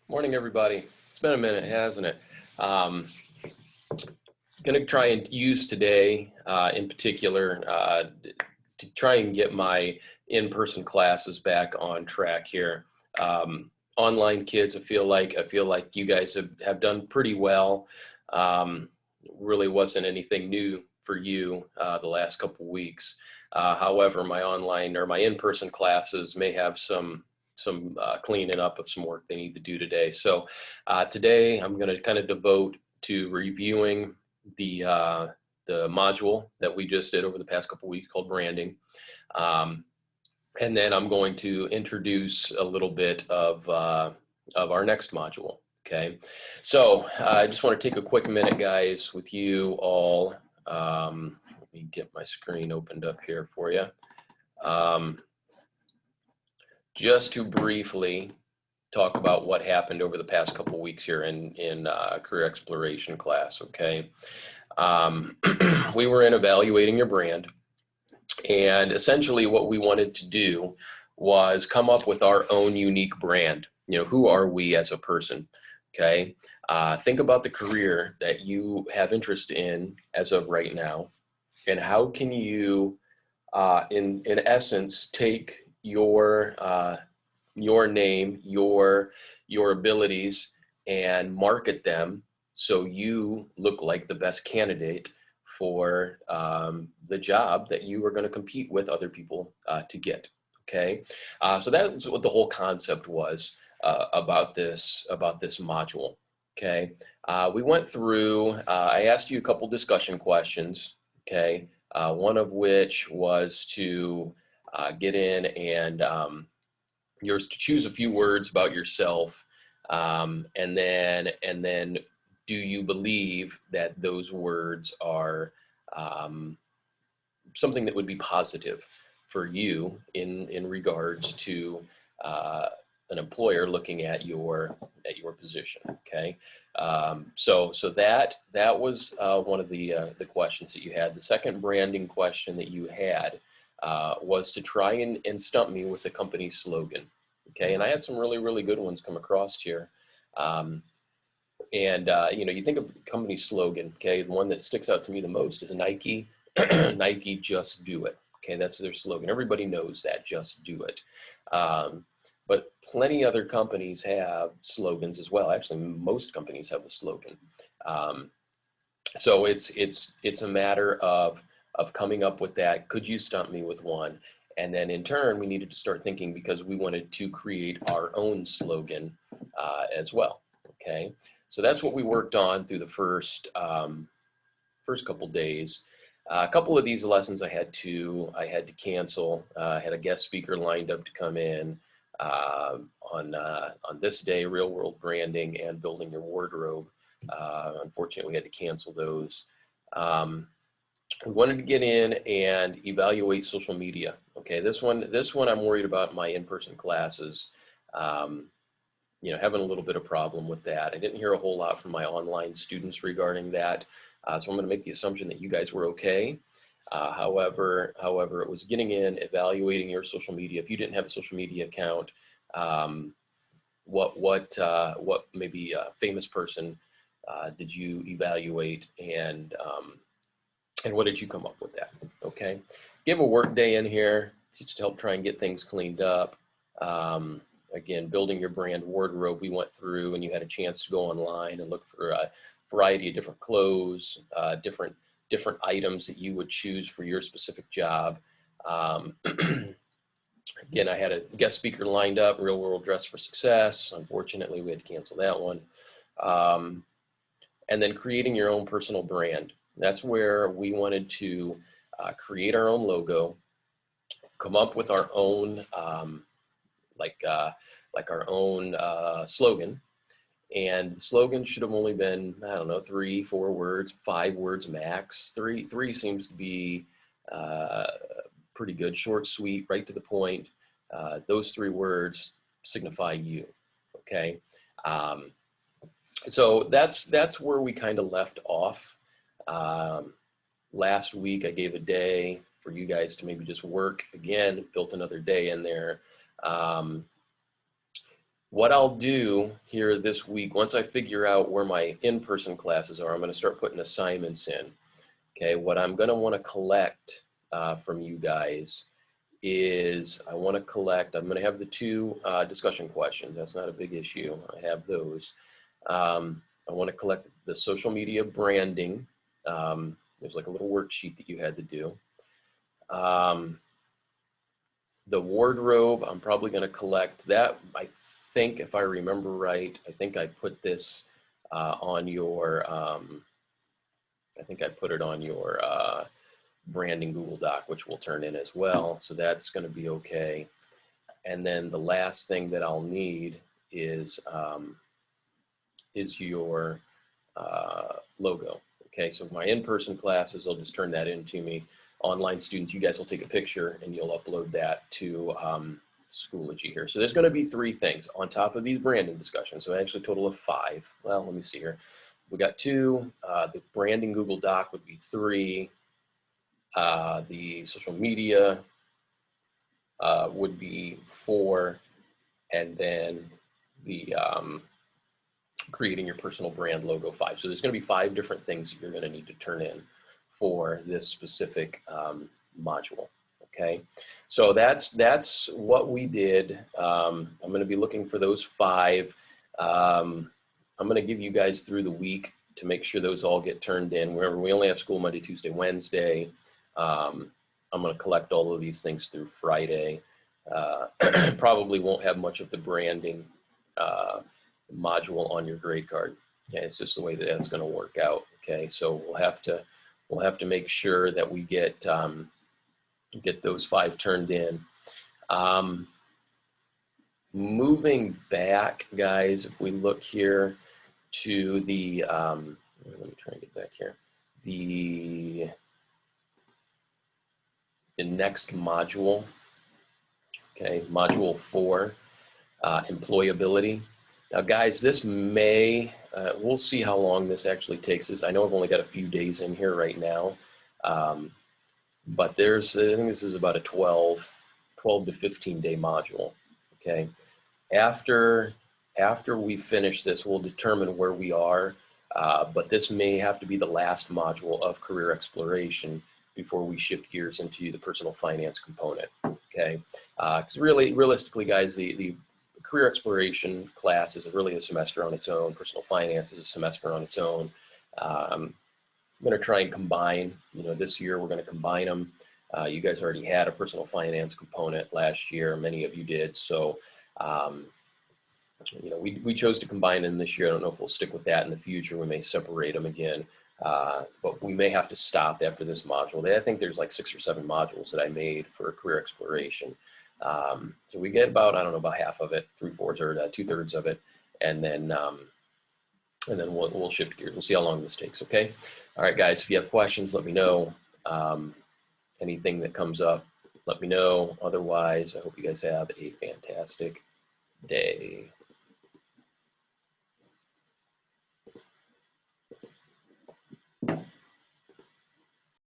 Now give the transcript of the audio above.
Morning, everybody. It's been a minute, hasn't it? Um, Going to try and use today, in particular, to try and get my in-person classes back on track here. Online kids, I feel like you guys have done pretty well. Um, really wasn't anything new for you the last couple of weeks. However, my online or my in-person classes may have some cleaning up of some work they need to do today. So today I'm going to kind of devote to reviewing the the module that we just did over the past couple of weeks called branding. Um, and then I'm going to introduce a little bit of our next module. Okay, so I just want to take a quick minute, guys, with you all. Let me get my screen opened up here for you. Um, just to briefly talk about what happened over the past couple weeks here in career exploration class. Okay, we were in evaluating your brand, and essentially what we wanted to do was come up with our own unique brand. You know, who are we as a person? Okay, think about the career that you have interest in as of right now, and how can you, in essence, take your name, your abilities, and market them so you look like the best candidate for the job that you are going to compete with other people to get. Okay, so that's what the whole concept was about this module. Okay, we went through. I asked you a couple discussion questions. Okay, one of which was to get in and yours to choose a few words about yourself, and then do you believe that those words are um, something that would be positive for you in regards to uh, an employer looking at your position. Okay, so that was one of the questions that you had. The second branding question that you had was to try and stump me with the company slogan. Okay, and I had some really good ones come across here. Um, and you think of the company slogan. Okay, the one that sticks out to me the most is Nike. Nike, just do it. Okay, that's their slogan. Everybody knows that, just do it. Um, but plenty other companies have slogans as well. Actually, most companies have a slogan. Um, so it's a matter of coming up with that. Could you stump me with one? And then in turn, we needed to start thinking because we wanted to create our own slogan as well. Okay, so that's what we worked on through the first couple days. A couple of these lessons I had to cancel. I had a guest speaker lined up to come in on this day, real world branding and building your wardrobe. Unfortunately, we had to cancel those. Um, we wanted to get in and evaluate social media. Okay, this one I'm worried about my in-person classes. Um, having a little bit of problem with that. I didn't hear a whole lot from my online students regarding that, so I'm going to make the assumption that you guys were okay. However, it was getting in, evaluating your social media. If you didn't have a social media account, um, what maybe a famous person did you evaluate, and what did you come up with that? Okay, give a work day in here to help try and get things cleaned up. Again, building your brand wardrobe, we went through, and you had a chance to go online and look for a variety of different clothes, different items that you would choose for your specific job. Um, Again, I had a guest speaker lined up, Real World Dress for Success. Unfortunately, we had to cancel that one. Um, and then creating your own personal brand. That's where we wanted to create our own logo, come up with our own like uh, like our own slogan. And the slogan should have only been, I don't know, 3, 4 words, 5 words max. Three seems to be uh, pretty good, short, sweet, right to the point. Those 3 words signify you. Okay. Um, so that's where we kind of left off. Um, Last week I gave a day for you guys to maybe just work again, built another day in there. Um, What I'll do here this week, once I figure out where my in-person classes are, I'm going to start putting assignments in. Okay, what I'm going to want to collect from you guys is I'm going to have the two discussion questions. That's not a big issue. I have those. I want to collect the social media branding. There's like a little worksheet that you had to do. The wardrobe, I'm probably going to collect that. I think, if I remember right, I think I put this on your, I think I put it on your branding Google Doc, which we'll turn in as well. So that's going to be okay. And then the last thing that I'll need is your logo. Okay, so my in-person classes, they'll just turn that in to me. Online students, you guys will take a picture and you'll upload that to Schoology here. So there's going to be 3 things on top of these branding discussions. So actually a total of 5. Well, let me see here. We got 2. The branding Google Doc would be 3. The social media would be 4. And then the creating your personal brand logo 5. So there's going to be 5 different things that you're going to need to turn in for this specific module. Okay, so that's what we did. I'm going to be looking for those 5. I'm going to give you guys through the week to make sure those all get turned in. Remember, we only have school Monday, Tuesday, Wednesday. I'm going to collect all of these things through Friday. Probably won't have much of the branding module on your grade card. Okay, it's just the way that that's going to work out. Okay, so we'll have to make sure that we get those 5 turned in. Moving back, guys, if we look here to the let me try and get back here, the next module. Okay, module 4, employability. Now, guys, this may, we'll see how long this actually takes us. I know I've only got a few days in here right now, but I think this is about a 12 to 15 day module, okay? After we finish this, we'll determine where we are, but this may have to be the last module of career exploration before we shift gears into the personal finance component, okay? Because realistically, guys, the career exploration class is really a semester on its own. Personal finance is a semester on its own. I'm going to try and combine, this year we're going to combine them. You guys already had a personal finance component last year. Many of you did. So, we chose to combine them this year. I don't know if we'll stick with that in the future. We may separate them again. But we may have to stop after this module. I think there's like 6 or 7 modules that I made for career exploration. So we get about, I don't know, about half of it, 3/4 or 2/3 of it, and then we'll shift gears. We'll see how long this takes. Okay. All right, guys. If you have questions, let me know. Anything that comes up, let me know. Otherwise, I hope you guys have a fantastic day.